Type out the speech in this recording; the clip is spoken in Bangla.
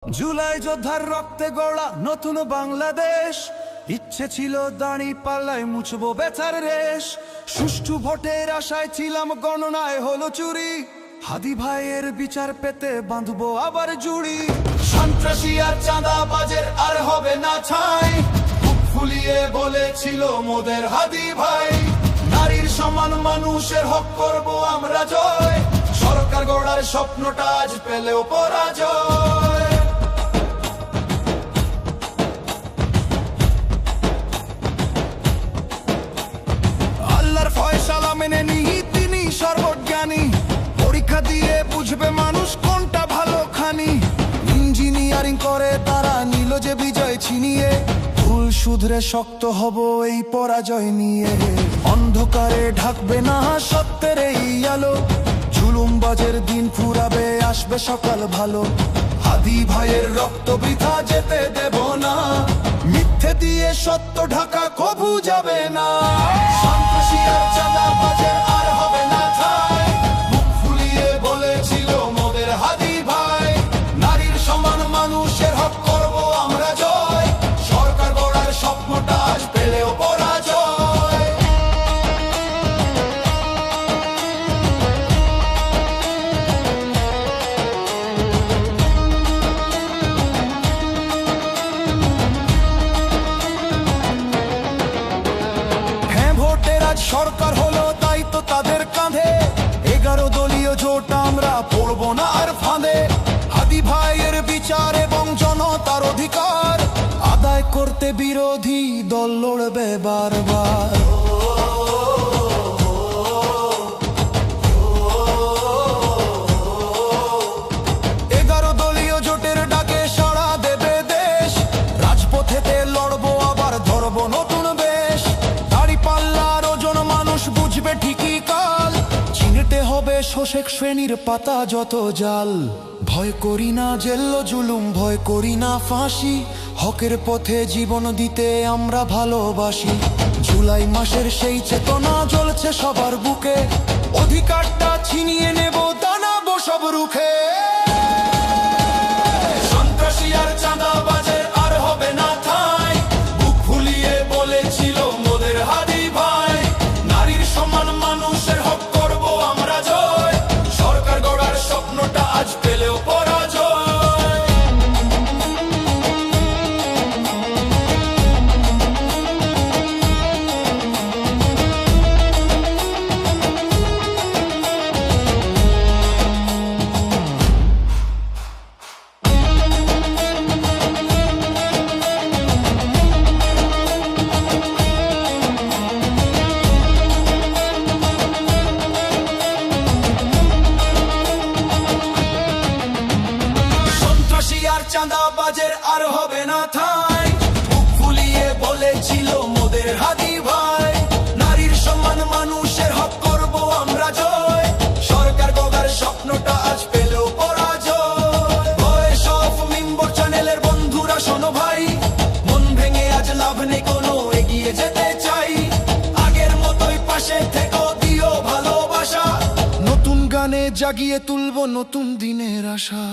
জুলাই যোদ্ধার রক্তে গড়া নতুন বাংলাদেশ, ইচ্ছে ছিল দাঁড়ি পাল্লায় মুছবো বেচার রেশ। সুষ্ঠু ভোটের আশায় ছিলাম, গণনায় হলো চুরি। হাদি ভাইয়ের বিচার পেতে বাঁধবো আবার জুড়ি। সন্ত্রাসী আর চাঁদাবাজের আর হবে না ছাই, বুক ফুলিয়ে বলেছিল মোদের হাদি ভাই। নারীর সমান মানুষের হক করবো আমরা জয়, সরকার গড়ার স্বপ্নটা আজ পেলেও পরাজয়। আল্লাহর ফয়সালা মেনে নিই, তিনি সর্বজ্ঞানী। পরীক্ষা দিয়ে বুঝবে মানুষ কোনটা ভালো খানি। ইঞ্জিনিয়ারিং করে তারা নিল যে বিজয় ছিনিয়ে, ভুল শুধরে শক্ত হব এই পরাজয় নিয়ে। অন্ধকারে ঢাকবে না সত্যের এই আলো, জুলুমবাজের দিন ফুরাবে, আসবে সকাল ভালো। হাদি ভাইয়ের রক্ত বৃথা যেতে দেব না, মিথ্যে দিয়ে সত্য ঢাকা কবু যাবে না। সন্ত্রাসী আর চাঁদাবাজের আর হবে না ঠাঁই, বুক ফুলিয়ে বলেছিল মোদের হাদি ভাই। নারীর সমান মানুষের হক করব আমরা জয়, সরকার গড়ার স্বপ্নটা আজ পেলেও পরাজয়। সরকার হলো তাই তো তাদের কাঁধে, 11 দলীয় জোট আমরা পড়বো না আর ফাঁদে। হাদি ভাইয়ের বিচার এবং জনতার অধিকার আদায় করতে বিরোধী দল লড়বে বারবার। 11 দলীয় জোটের ডাকে সাড়া দেবে দেশ, রাজপথেতে লড়বো আবার ধরবো নতুন বেশ। দাড়ি পাল্লার ওজন মানুষ বুঝবে ঠিকই কাল, চিনতে হবে শোষক শ্রেণীর পাতা যত জাল। ভয় করি না জেল জুলুম, ভয় করি না ফাঁসি, হকের পথে জীবন দিতে আমরা ভালোবাসি। জুলাই মাসের সেই চেতনা জ্বলছে সবার বুকে, অধিকারটা ছিনিয়ে নেব দানাবো সব রুখে। সন্ত্রাসী আর চাঁদাবাজের আর হবে না ঠাঁই, বুক ফুলিয়ে বলেছিল মোদের হাদি ভাই। নারীর সমান মানুষের হক করব আমরা জয়, সরকার গড়ার স্বপ্নটা আজ পেলেও পরাজয়। চাঁদাবাজের আর হবে না ঠাঁই, বুক ফুলিয়ে বলেছিল মোদের হাদি ভাই। নারীর সমান মানুষের হক করব আমরা জয়, সরকার গড়ার স্বপ্নটা আজ পেলেও পরাজয়। ভয়েস অফ মেম্বার চ্যানেলের বন্ধুরা শোনো ভাই, মন ভেঙে আজ লাভ নেই কোনো, এগিয়ে যেতে চাই। আগের মতোই পাশে থেকো, দিও ভালোবাসা, নতুন গানে জাগিয়ে তুলবো নতুন দিনের আশা।